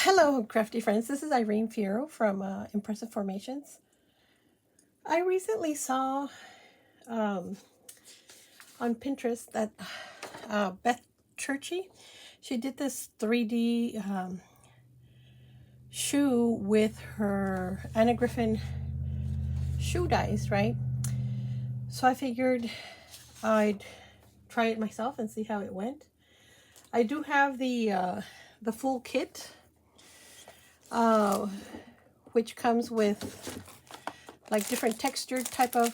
Hello, crafty friends. This is Irene Fierro from Impressive Formations. I recently saw on Pinterest that Beth Churchy, she did this 3D shoe with her Anna Griffin shoe dies, right? So I figured I'd try it myself and see how it went. I do have the full kit, which comes with like different textured type of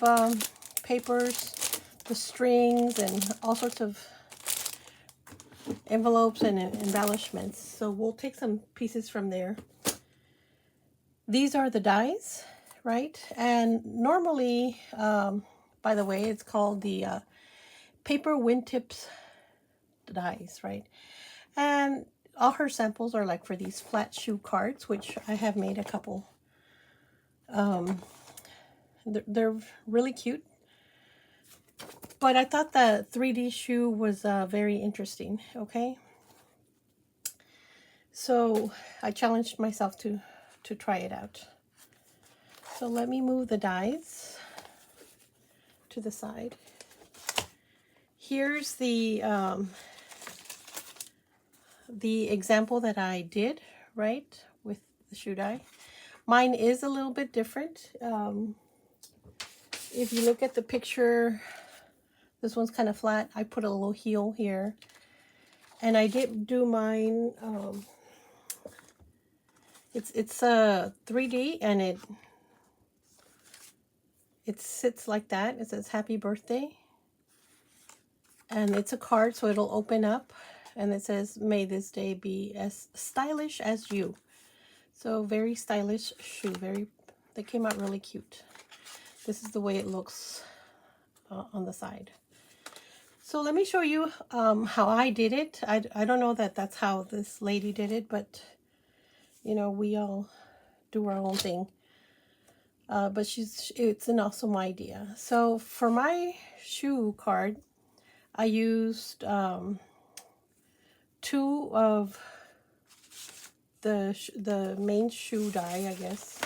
papers, the strings, and all sorts of envelopes and embellishments. So we'll take some pieces from there. These are the dies, right? And normally, by the way, it's called the paper wingtips dies, right? And all her samples are like for these flat shoe cards, which I have made a couple. They're really cute. But I thought the 3D shoe was very interesting, okay? So I challenged myself to try it out. So let me move the dies to the side. Here's the example that I did, right, with the shoe die. Mine is a little bit different. If you look at the picture, this one's kind of flat. I put a little heel here. And I did do mine, it's a 3D, and it sits like that. It says happy birthday. And it's a card, so it'll open up. And it says, may this day be as stylish as you. So very stylish shoe. They came out really cute. This is the way it looks on the side. So let me show you how I did it. I don't know that that's how this lady did it, but you know, we all do our own thing. But it's an awesome idea. So for my shoe card, I used 2 of the main shoe die, I guess.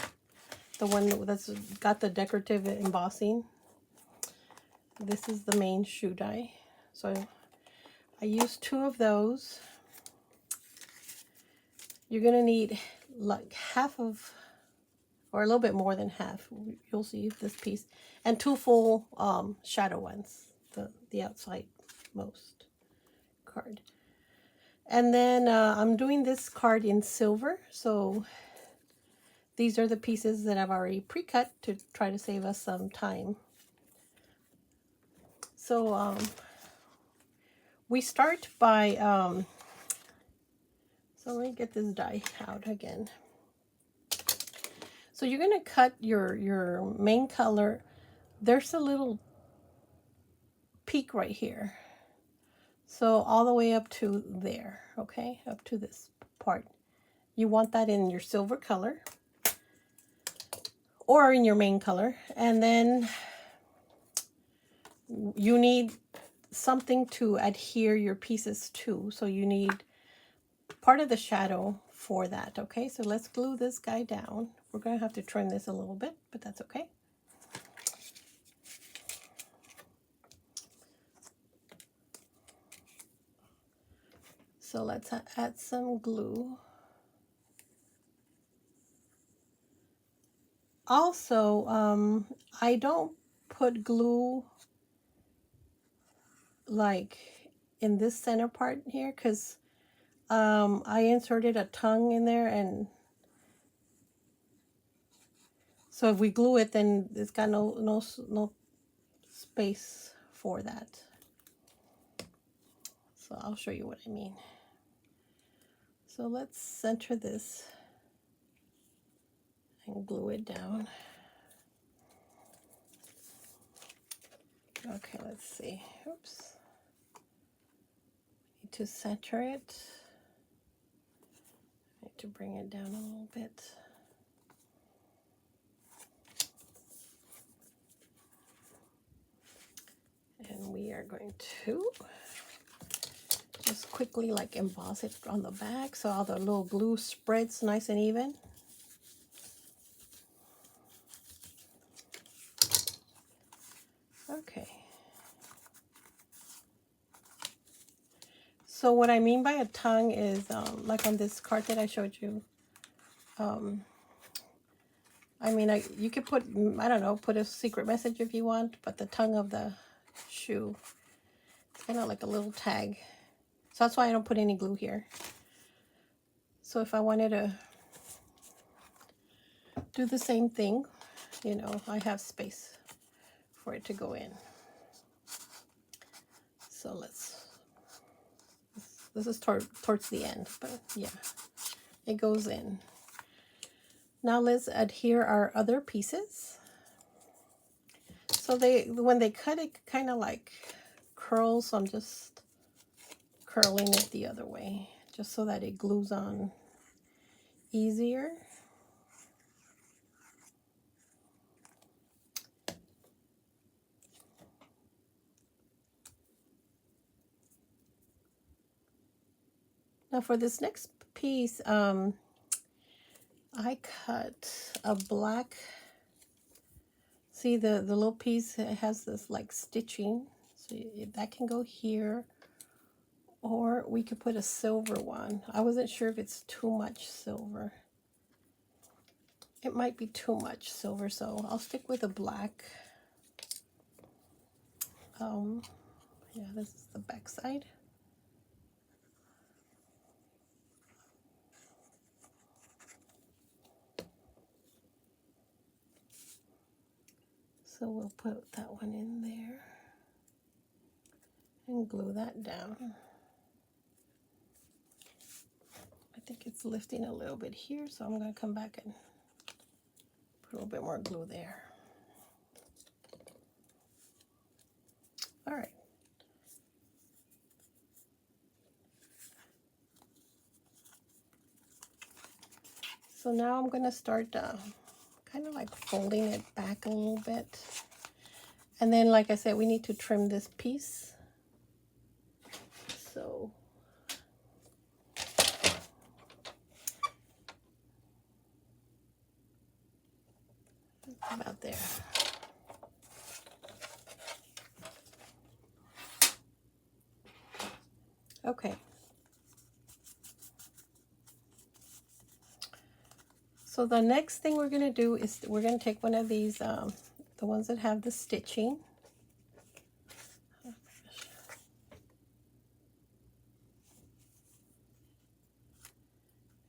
The one that's got the decorative embossing. This is the main shoe die. So I used 2 of those. You're gonna need like half of, or a little bit more than half. You'll see this piece, and 2 full shadow ones, the outside most card. And then I'm doing this card in silver, so these are the pieces that I've already pre-cut to try to save us some time. So we start by, so let me get this die out again. So you're going to cut your main color. There's a little peak right here. So all the way up to there, okay? Up to this part. You want that in your silver color or in your main color. And then you need something to adhere your pieces to. So you need part of the shadow for that, okay? So let's glue this guy down. We're going to have to trim this a little bit, but that's okay. So let's add some glue. Also, I don't put glue like in this center part here because I inserted a tongue in there, and so if we glue it, then it's got no space for that. So I'll show you what I mean. So let's center this and glue it down. Okay, let's see. Oops. Need to center it. Need to bring it down a little bit. And we are going to just quickly like emboss it on the back so all the little glue spreads nice and even. Okay. So what I mean by a tongue is like on this card that I showed you. I mean, you could put, I don't know, put a secret message if you want, but the tongue of the shoe, it's kind of like a little tag. So that's why I don't put any glue here. So if I wanted to do the same thing, you know, I have space for it to go in. So this is towards the end, but yeah, it goes in. Now let's adhere our other pieces. So when they cut it kind of like curls, so I'm just curling it the other way, just so that it glues on easier. Now for this next piece, I cut a black, see the little piece, it has this like stitching, so that can go here, or we could put a silver one. I wasn't sure if it's too much silver. It might be too much silver, so I'll stick with a black. Yeah, this is the back side. So we'll put that one in there and glue that down. I think it's lifting a little bit here, so I'm going to come back and put a little bit more glue there. All right. So now I'm going to start kind of like folding it back a little bit. And then, like I said, we need to trim this piece. So about there. Okay. So the next thing we're going to do is we're going to take one of these, the ones that have the stitching. And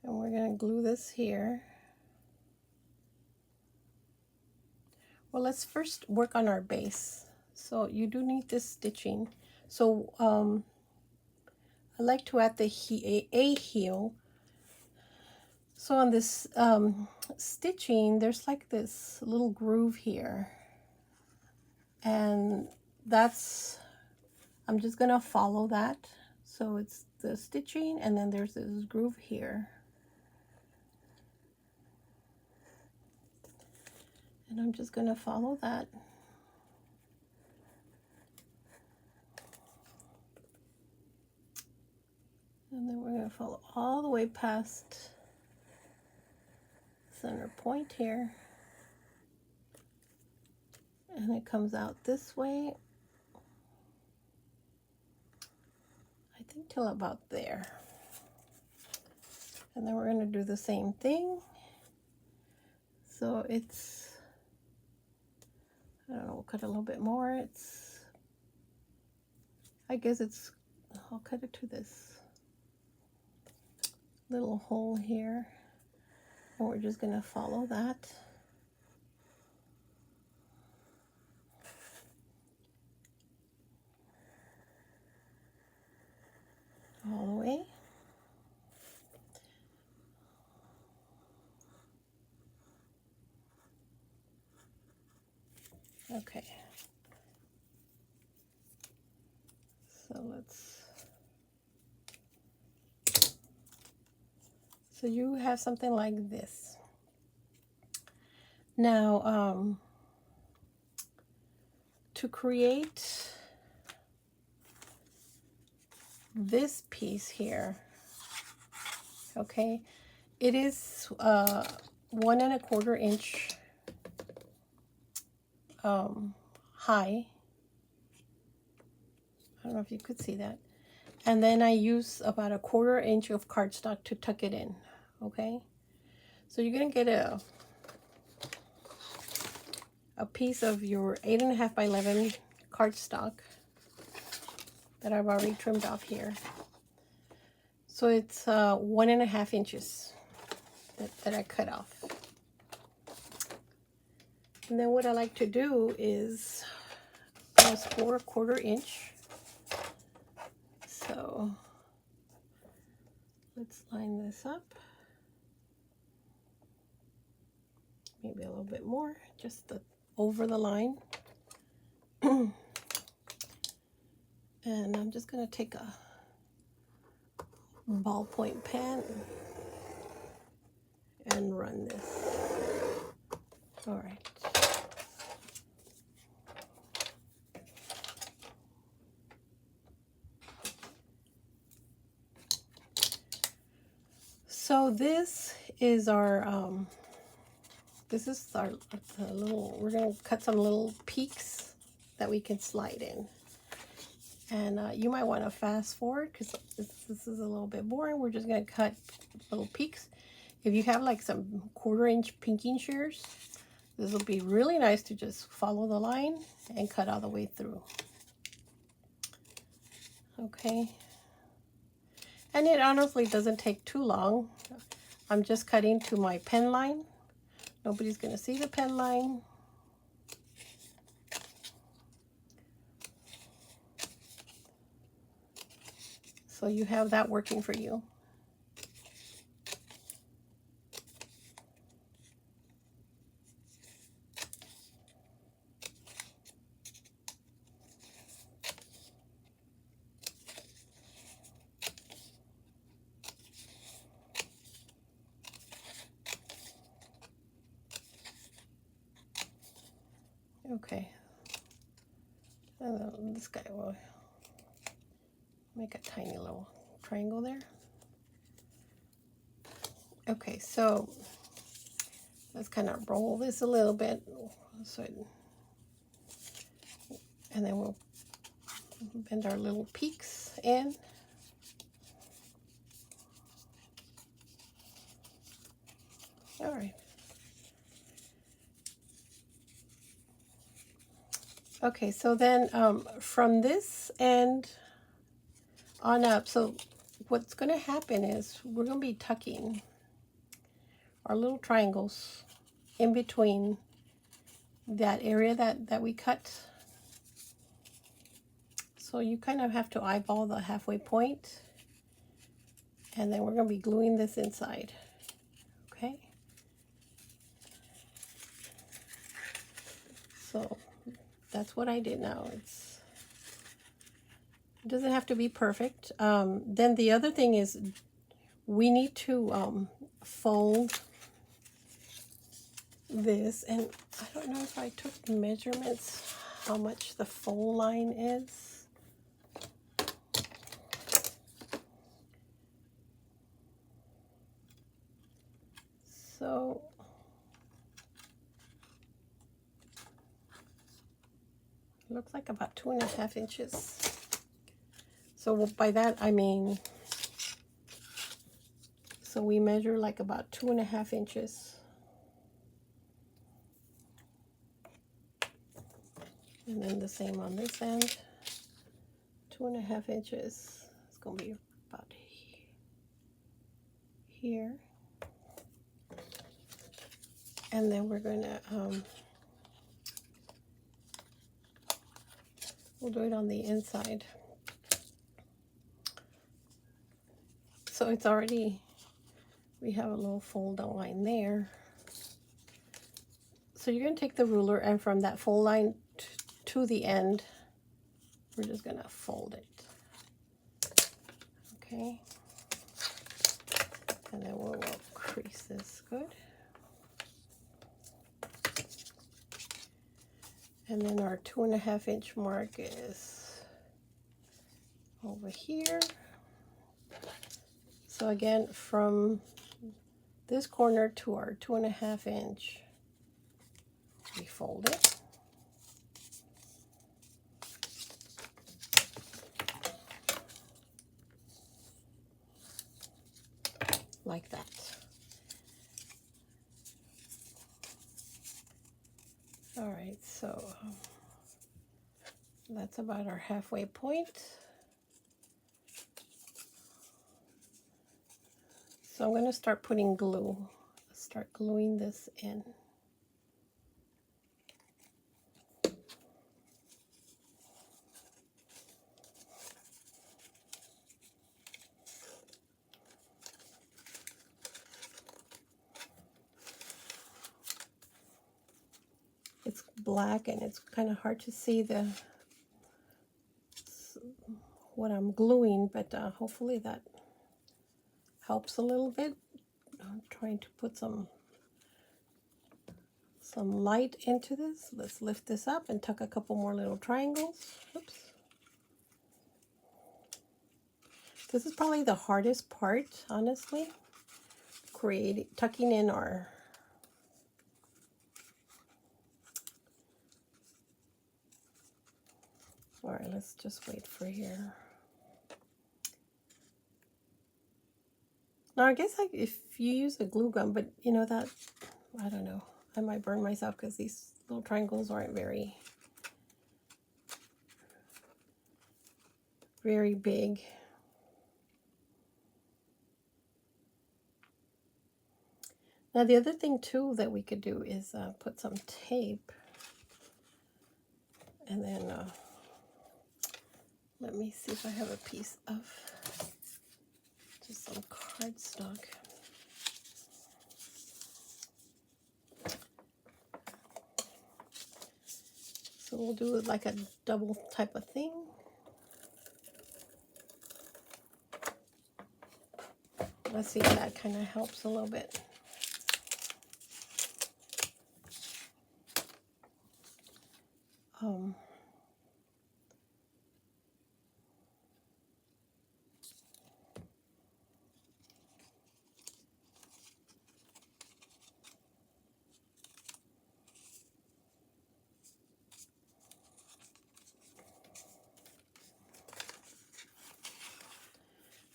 we're going to glue this here. Well, let's first work on our base. So you do need this stitching. So I like to add the a heel. So on this stitching, there's like this little groove here. And that's, I'm just going to follow that. So it's the stitching, and then there's this groove here. And I'm just going to follow that. And then we're going to follow all the way past center point here. And it comes out this way. I think till about there. And then we're going to do the same thing. So it's, I don't know, we'll cut a little bit more. It's, I guess it's, I'll cut it to this little hole here. And we're just going to follow that. All the way. Okay. So so you have something like this. Now, to create this piece here, okay, it is 1¼ inch high. I don't know if you could see that. And then I use about 1/4 inch of cardstock to tuck it in, okay? So you're gonna get a piece of your 8.5 by 11 cardstock that I've already trimmed off here. So it's 1.5 inches that I cut off. And then what I like to do is score 1/4 inch. So let's line this up. Maybe a little bit more, just over the line. And I'm just going to take a ballpoint pen and run this. All right. So this is our little, we're going to cut some little peaks that we can slide in. And you might want to fast forward because this is a little bit boring. We're just going to cut little peaks. If you have like some 1/4 inch pinking shears, this will be really nice to just follow the line and cut all the way through. Okay. And it honestly doesn't take too long. I'm just cutting to my pen line. Nobody's going to see the pen line. So you have that working for you. Okay. And this guy will make a tiny little triangle there. Okay, so let's kind of roll this a little bit, and then we'll bend our little peaks in. All right. Okay, so then from this end on up, so what's going to happen is we're going to be tucking our little triangles in between that area that we cut. So you kind of have to eyeball the halfway point, and then we're going to be gluing this inside. Okay. So that's what I did now. It doesn't have to be perfect. Then the other thing is we need to fold this, and I don't know if I took measurements how much the fold line is. So it looks like about 2.5 inches. So by that I mean, so we measure like about 2.5 inches. And then the same on this end, 2.5 inches. It's going to be about here. And then we're going to, we'll do it on the inside. So it's already, we have a little fold line there. So you're going to take the ruler, and from that fold line to the end, we're just going to fold it. Okay. And then we'll crease this good. And then our 2.5 inch mark is over here. So again, from this corner to our 2.5 inch, we fold it. Like that. All right, so that's about our halfway point. So I'm going to start putting glue. Start gluing this in. It's black and it's kind of hard to see what I'm gluing, but hopefully that helps a little bit. I'm trying to put some light into this. Let's lift this up and tuck a couple more little triangles. Oops. This is probably the hardest part, honestly. Tucking in our all right, let's just wait for here. Now, I guess like if you use a glue gun, but you know that, I don't know, I might burn myself because these little triangles aren't very big. Now, the other thing too that we could do is put some tape, and then let me see if I have a piece of just some cardstock. So we'll do it like a double type of thing. Let's see if that kind of helps a little bit.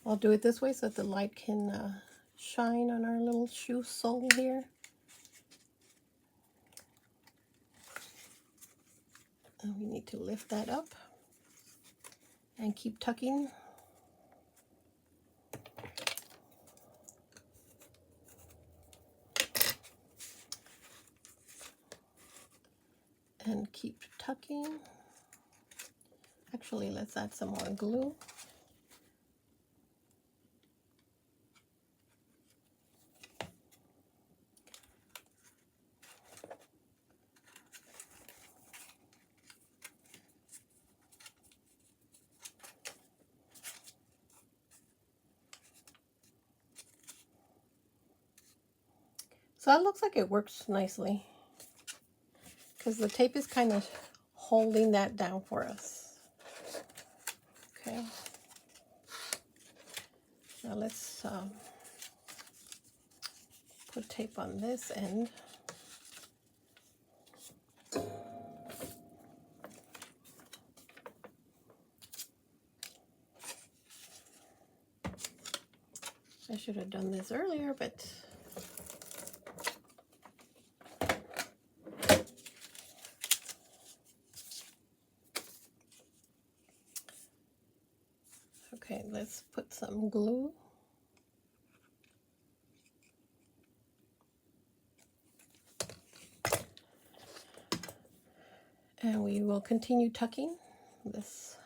I'll do it this way so that the light can shine on our little shoe sole here. And we need to lift that up and keep tucking. And keep tucking. Actually, let's add some more glue. So that looks like it works nicely because the tape is kind of holding that down for us. Okay. Now let's put tape on this end. I should have done this earlier, but okay, let's put some glue. And we will continue tucking this.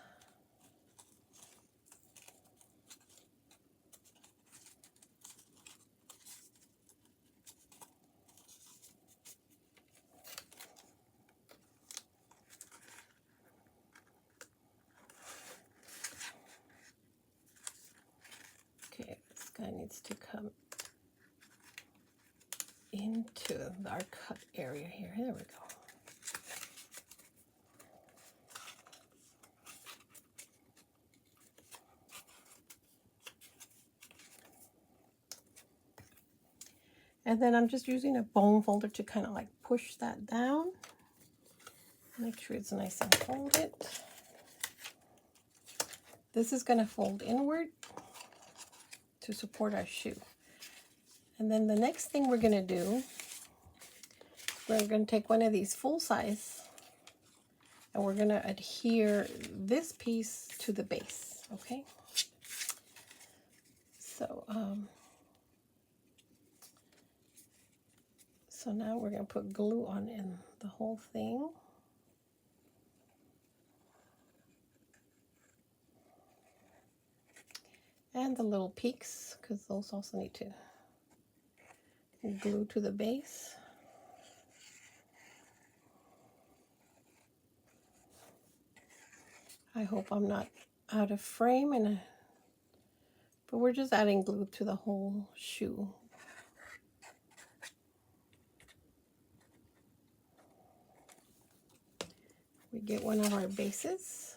Okay, this guy needs to come into our cut area here. There we go. And then I'm just using a bone folder to kind of like push that down. Make sure it's nice and folded. This is going to fold inward to support our shoe. And then the next thing we're going to do, we're going to take one of these full size and we're going to adhere this piece to the base, okay? So, so now we're going to put glue on in the whole thing. And the little peaks, because those also need to glue to the base. I hope I'm not out of frame, but we're just adding glue to the whole shoe. We get one of our bases,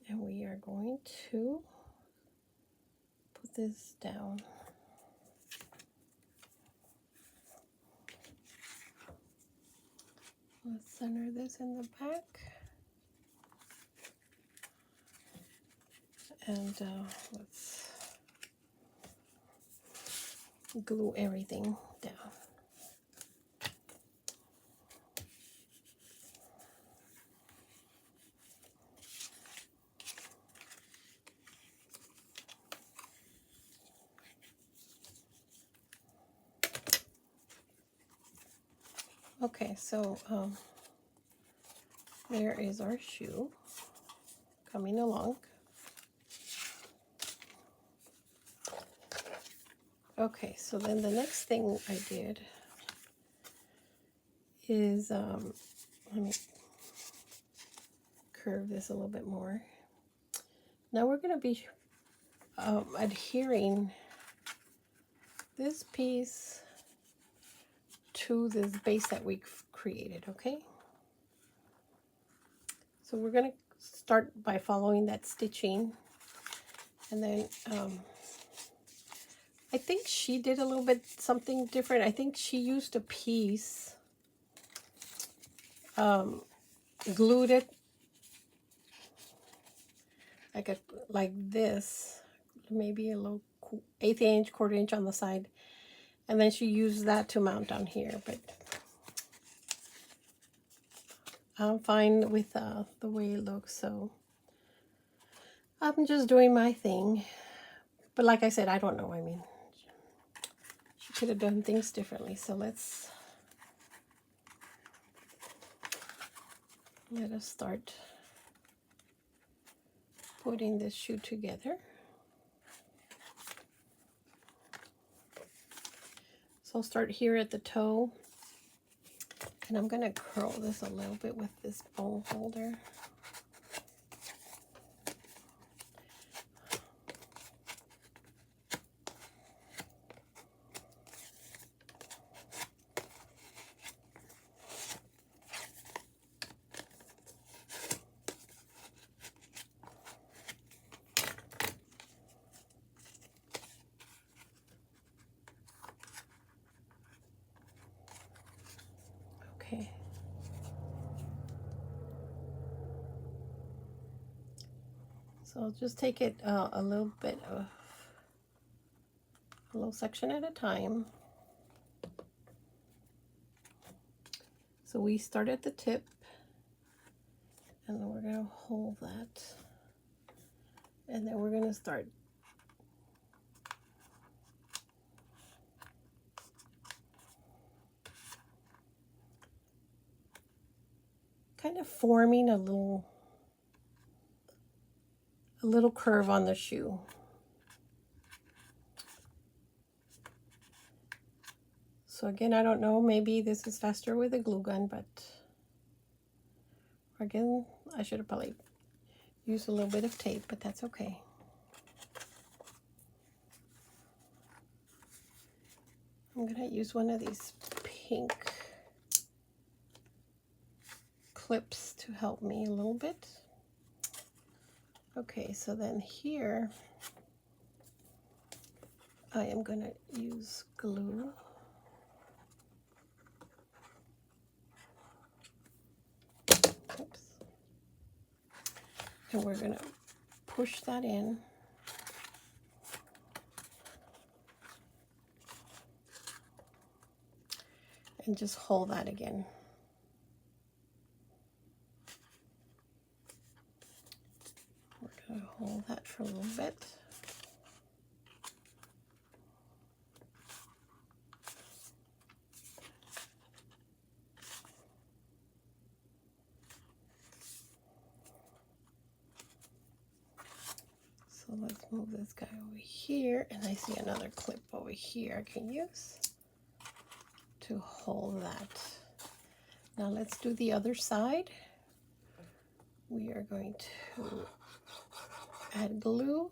and we are going to put this down. Let's center this in the back. And let's glue everything down. Okay, so there is our shoe coming along. Okay, so then the next thing I did is, let me curve this a little bit more. Now we're going to be adhering this piece to this base that we created, okay? So we're going to start by following that stitching, and then I think she did a little bit something different. I think she used a piece, glued it like this, maybe a little 1/8 inch, 1/4 inch on the side, and then she used that to mount down here. But I'm fine with the way it looks, so I'm just doing my thing. But like I said, I don't know. I mean, she could have done things differently. So let us start putting this shoe together. So I'll start here at the toe, and I'm going to curl this a little bit with this bone folder. Okay. So I'll just take it a little bit of a little section at a time. So we start at the tip, and then we're going to hold that, and then we're going to start kind of forming a little curve on the shoe. So again, I don't know, maybe this is faster with a glue gun, but again, I should have probably used a little bit of tape, but that's okay. I'm gonna use one of these pink clips to help me a little bit. Okay, so then here, I am going to use glue. Oops. And we're going to push that in. And just hold that again. We're going to hold that for a little bit. So let's move this guy over here, and I see another clip over here I can use to hold that. Now let's do the other side. We are going to add glue.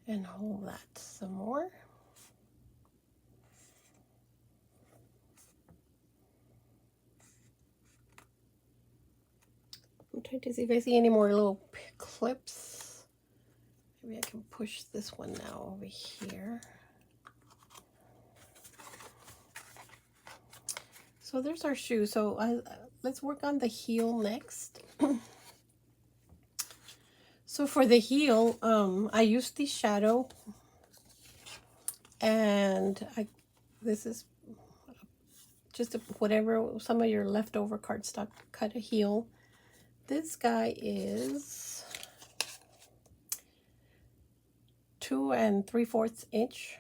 And hold that some more. I'm trying to see if I see any more little clips. Maybe I can push this one now over here. So there's our shoe. So let's work on the heel next. So for the heel, I used the shadow, and this is just whatever, some of your leftover cardstock, cut a heel. This guy is 2 3/4 inch.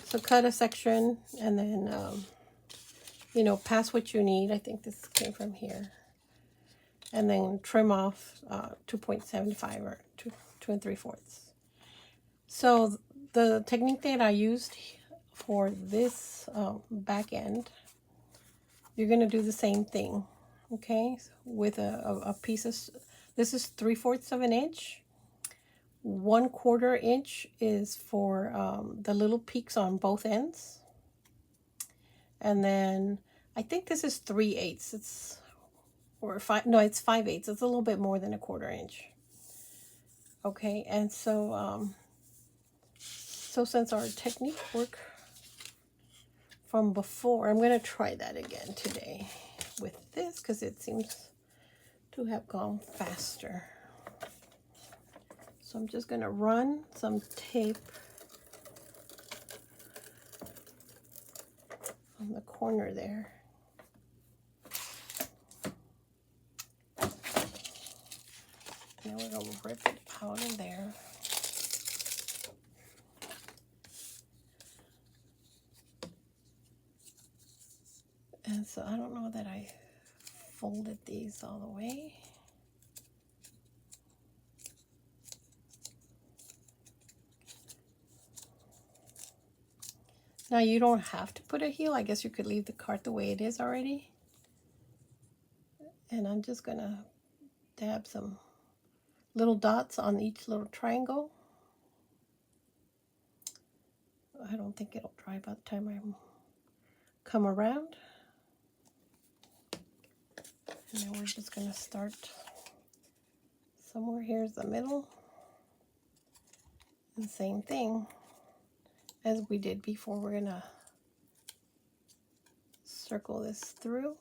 So cut a section and then, you know, pass what you need. I think this came from here. And then trim off 2.75 or 2 3/4. So the technique that I used for this back end, you're going to do the same thing, okay? With a piece of, this is 3/4 of an inch. 1/4 inch is for the little peaks on both ends. And then I think this is 3/8. It's, or 5, no, it's 5/8. It's a little bit more than 1/4 inch. Okay, and so, so since our technique work from before, I'm going to try that again today with this because it seems to have gone faster. So I'm just going to run some tape on the corner there. Now we're going to rip it out of there. And so I don't know that I folded these all the way. Now you don't have to put a heel. I guess you could leave the card the way it is already. And I'm just going to dab some little dots on each little triangle. I don't think it'll dry by the time I come around. And then we're just going to start somewhere here's the middle. And same thing as we did before. We're going to circle this through.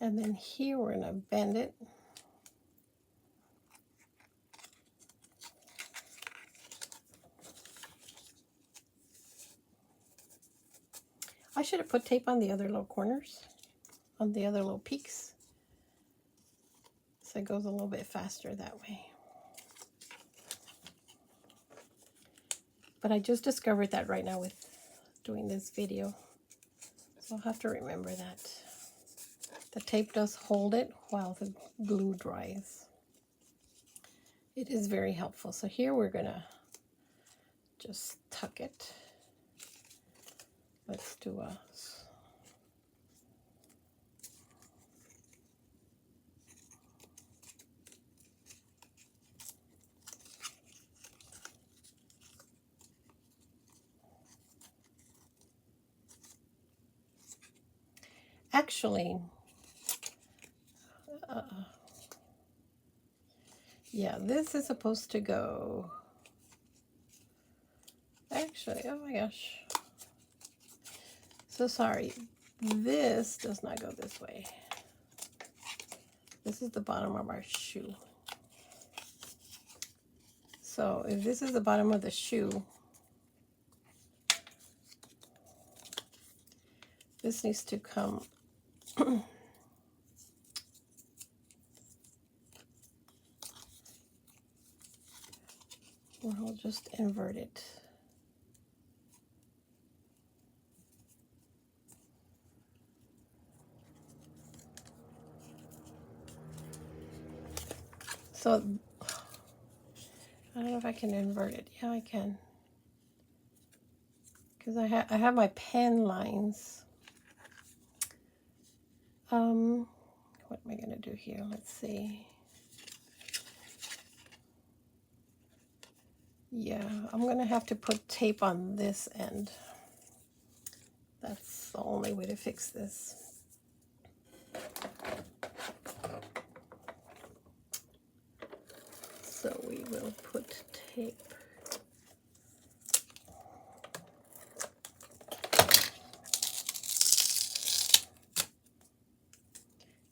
And then here we're going to bend it. I should have put tape on the other little corners, on the other little peaks, so it goes a little bit faster that way. But I just discovered that right now with doing this video, so I'll have to remember that. The tape does hold it while the glue dries. It is very helpful. So here we're gonna just tuck it Let's do a actually, yeah, this is supposed to go. Actually, oh my gosh. So sorry. This does not go this way. This is the bottom of our shoe. So if this is the bottom of the shoe, this needs to come we'll just invert it. So I don't know if I can invert it. Yeah, I can. Because I have my pen lines. What am I going to do here? Let's see. Yeah, I'm going to have to put tape on this end. That's the only way to fix this. So we will put tape.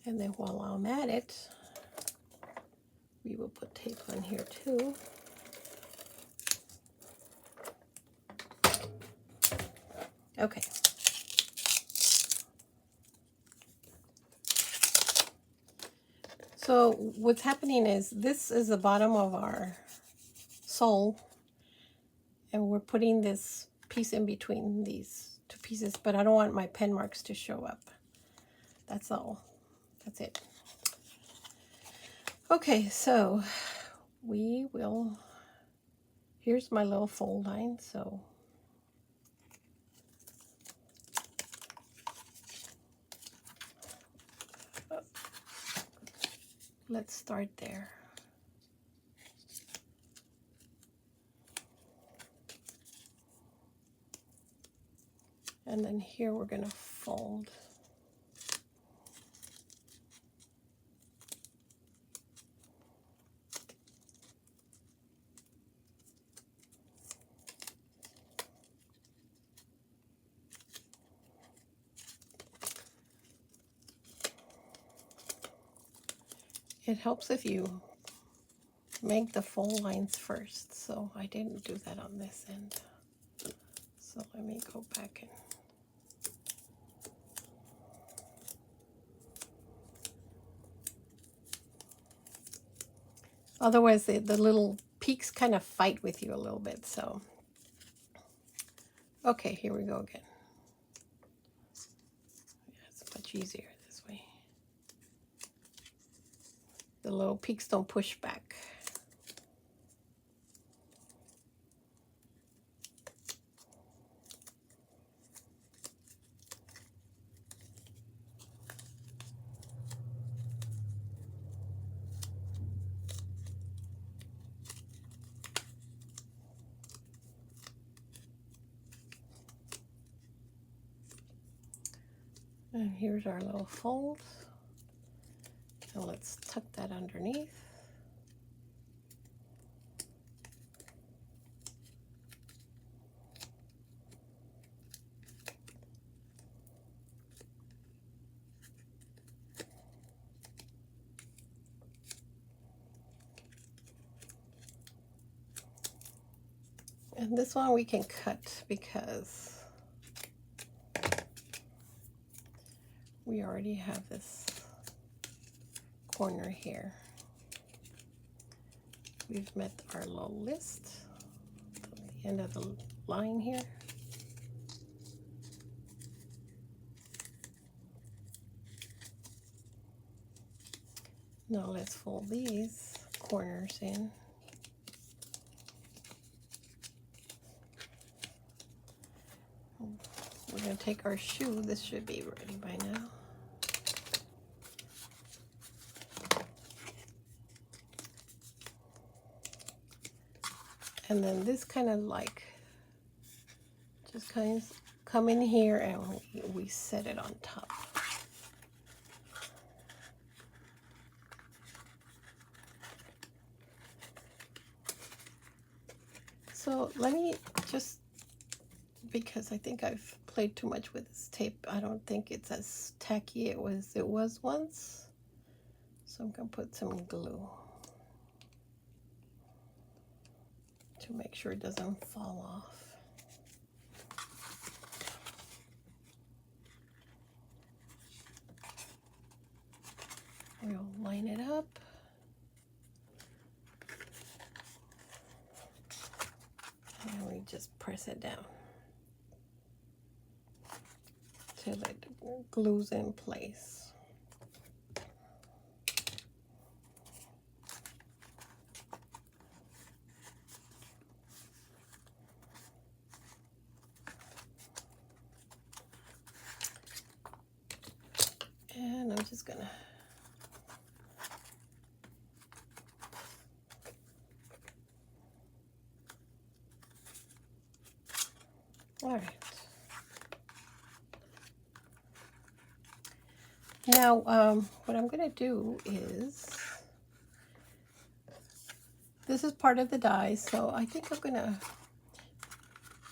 And then while I'm at it, we will put tape on here too. Okay. So what's happening is this is the bottom of our sole, and we're putting this piece in between these two pieces, but I don't want my pen marks to show up. That's all. That's it. Okay, so we will, here's my little fold line, so let's start there. And then here we're going to fold. It helps if you make the fold lines first, so I didn't do that on this end. So let me go back and otherwise the little peaks kind of fight with you a little bit. So okay, here we go again. Yeah, it's much easier this way. The little peaks don't push back. And here's our little fold. And let's tuck that underneath. And this one we can cut because we already have this corner here. We've met our little list at the end of the line here. Now let's fold these corners in. we're going to take our shoe. This should be ready by now. And then this kind of like, just kind of come in here and we set it on top. So let me just, because I think I've played too much with this tape, I don't think it's as tacky it was once. So I'm going to put some glue to make sure it doesn't fall off. We'll line it up. And we just press it down till it glues in place. And I'm just gonna all right. Now, what I'm going to do is, this is part of the die, so I think I'm going to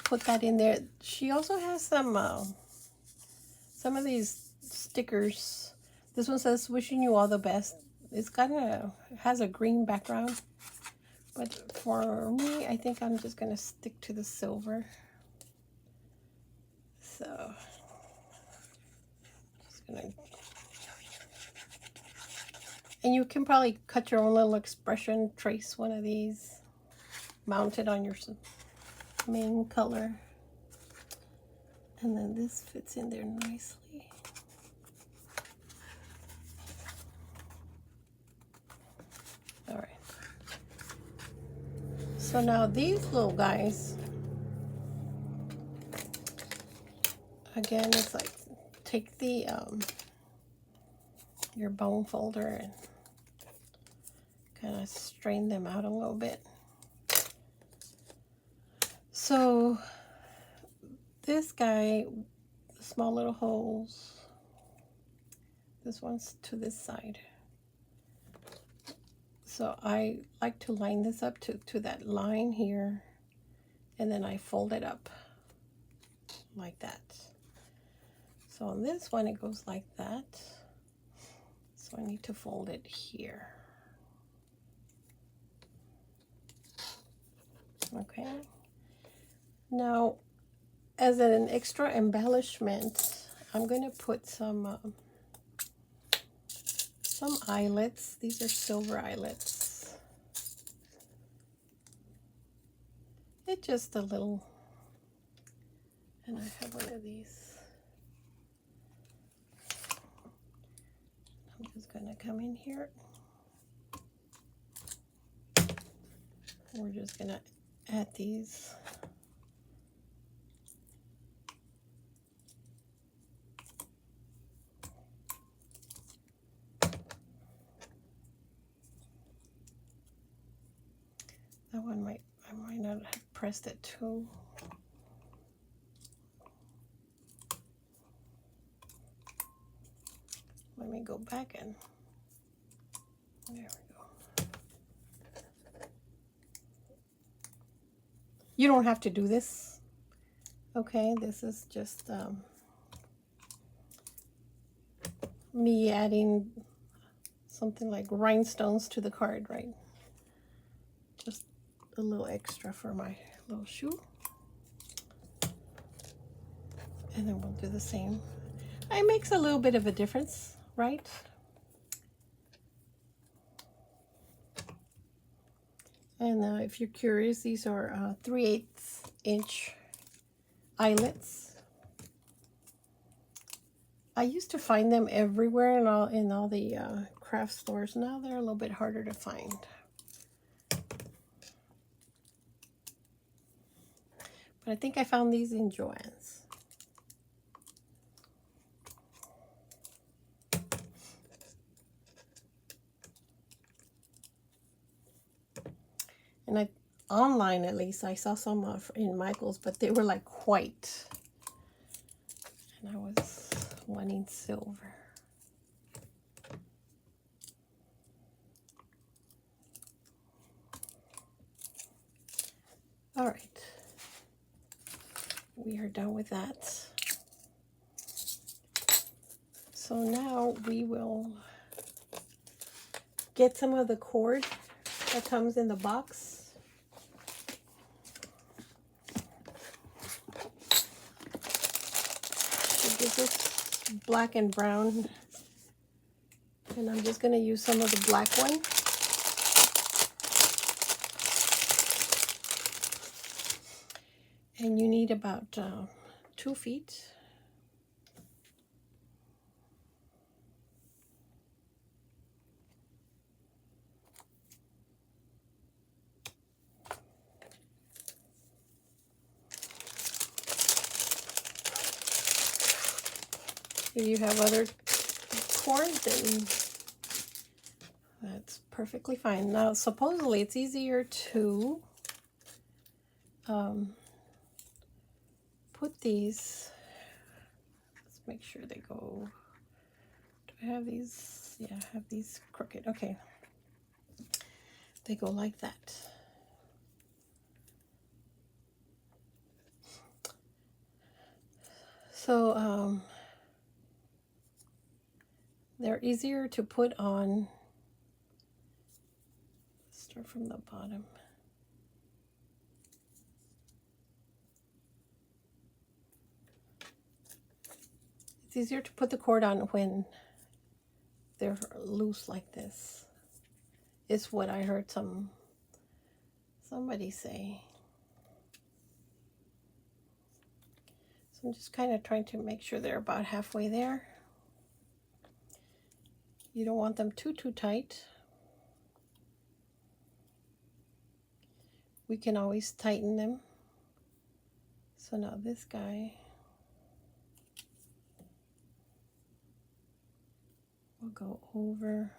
put that in there. She also has some of these stickers. This one says, wishing you all the best. It's has a green background, but for me, I think I'm just going to stick to the silver. So, just going to. And you can probably cut your own little expression, trace one of these, mount it on your main color. And then this fits in there nicely. All right. So now these little guys, again, it's like take the your bone folder and kind of strain them out a little bit. So this guy, small little holes, this one's to this side. So I like to line this up to that line here, and then I fold it up like that. So on this one, it goes like that. So I need to fold it here. Okay. Now, as an extra embellishment, I'm going to put some eyelets. These are silver eyelets. It's just a little, and I have one of these. I'm just going to come in here. We're just going to add these. That one I might not have pressed it too. Let me go back and there we go. You don't have to do this. Okay, this is just me adding something like rhinestones to the card, right? Just a little extra for my little shoe. And then we'll do the same. It makes a little bit of a difference, right? And if you're curious, these are 3/8 inch eyelets. I used to find them everywhere in all the craft stores. Now they're a little bit harder to find. But I think I found these in Joann's. online, at least. I saw some in Michael's, but they were like white. And I was wanting silver. All right. We are done with that. So now we will get some of the cord that comes in the box. So this is black and brown, and I'm just going to use some of the black one. And you need about 2 feet. If you have other cord, then that's perfectly fine. Now, supposedly it's easier to put these. Let's make sure they go. Do I have these? Yeah, I have these crooked. Okay. They go like that. So they're easier to put on. Start from the bottom. It's easier to put the cord on when they're loose like this. It's what I heard somebody say. So I'm just kind of trying to make sure they're about halfway there. You don't want them too tight. We can always tighten them. So now this guy will go over.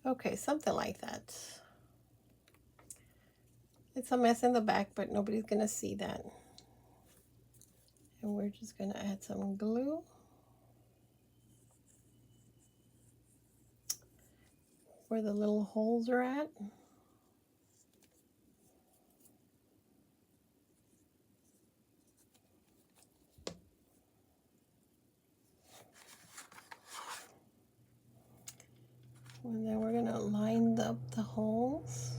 Okay, something like that. It's a mess in the back, but nobody's gonna see that. And we're just gonna add some glue. Where the little holes are at. And then we're gonna line up the holes.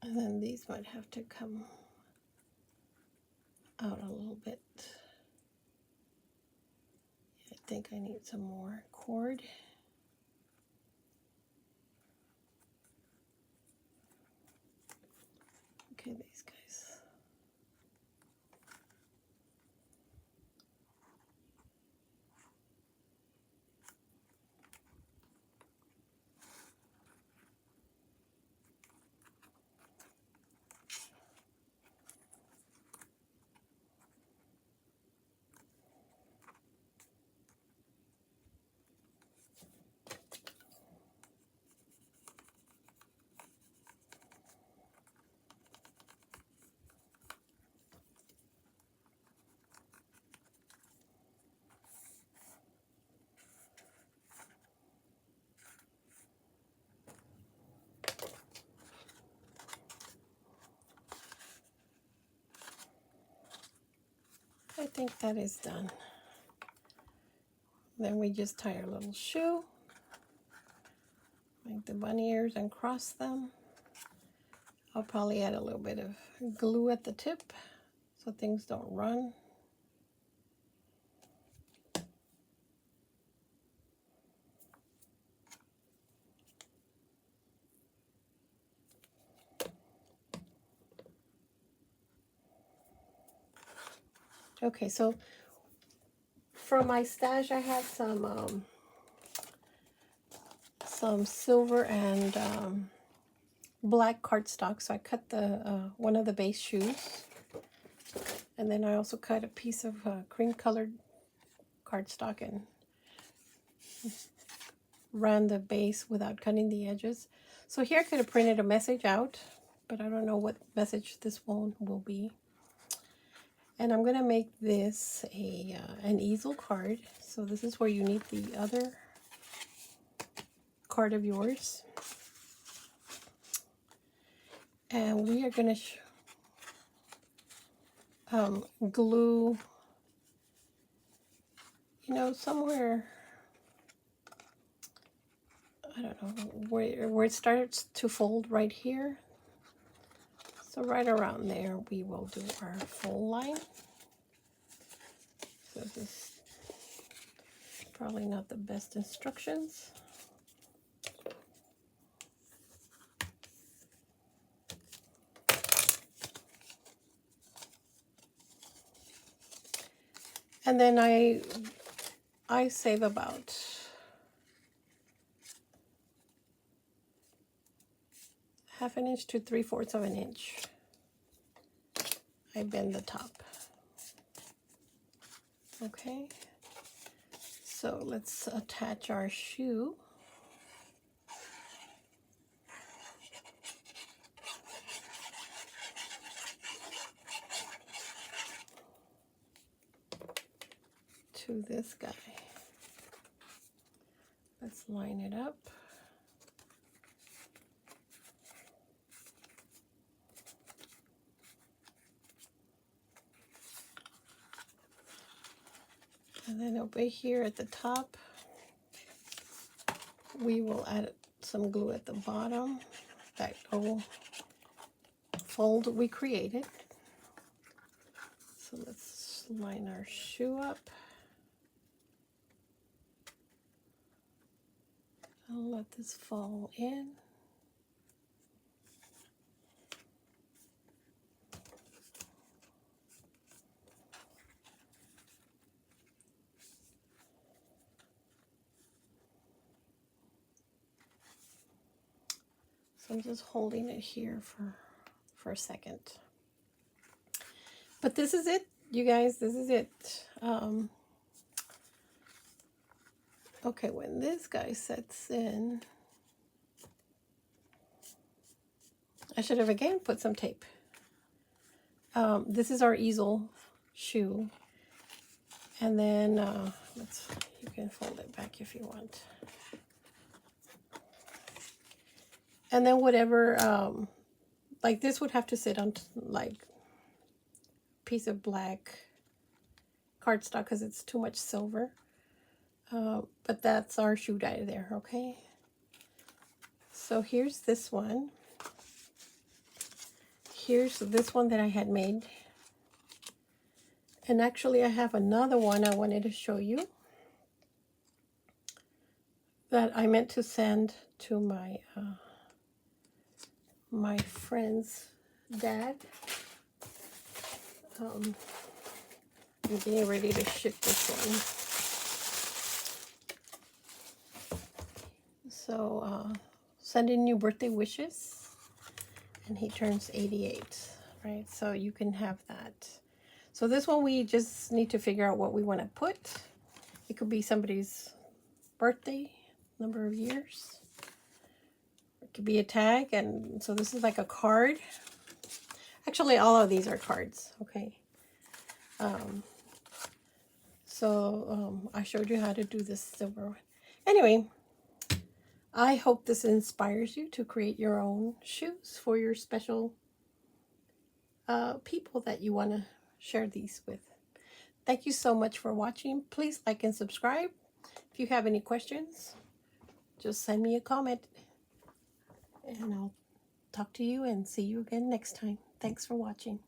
And then these might have to come out a little bit. I think I need some more cord. Okay, these guys. I think that is done. Then we just tie our little shoe, make the bunny ears and cross them. I'll probably add a little bit of glue at the tip so things don't run. Okay, so from my stash, I had some silver and black cardstock. So I cut the one of the base shoes, and then I also cut a piece of cream colored cardstock and ran the base without cutting the edges. So here I could have printed a message out, but I don't know what message this one will be. And I'm gonna make this an easel card. So this is where you need the other card of yours. And we are gonna glue, you know, somewhere, I don't know, where it starts to fold right here. So right around there, we will do our fold line. So this is probably not the best instructions. And then I save about ½ inch to 3/4 of an inch. I bend the top. Okay, so let's attach our shoe. To this guy. Let's line it up. And then over here at the top, we will add some glue at the bottom, that little fold we created. So let's line our shoe up. I'll let this fall in. So I'm just holding it here for a second. But this is it, you guys, this is it. Okay, when this guy sets in, I should have again put some tape. This is our easel shoe. And then you can fold it back if you want. And then whatever, like this would have to sit on like piece of black cardstock because it's too much silver. But that's our shoe die there, okay? So here's this one. Here's this one that I had made. And actually I have another one I wanted to show you that I meant to send to my my friend's dad. I'm getting ready to ship this one. So sending you birthday wishes, and he turns 88, right? So you can have that. So this one we just need to figure out what we want to put. It could be somebody's birthday, number of years. It could be a tag, and so this is like a card. Actually, all of these are cards, okay? I showed you how to do this silver one. Anyway, I hope this inspires you to create your own shoes for your special people that you want to share these with. Thank you so much for watching. Please like and subscribe. If you have any questions, just send me a comment, and I'll talk to you and see you again next time. Thanks for watching.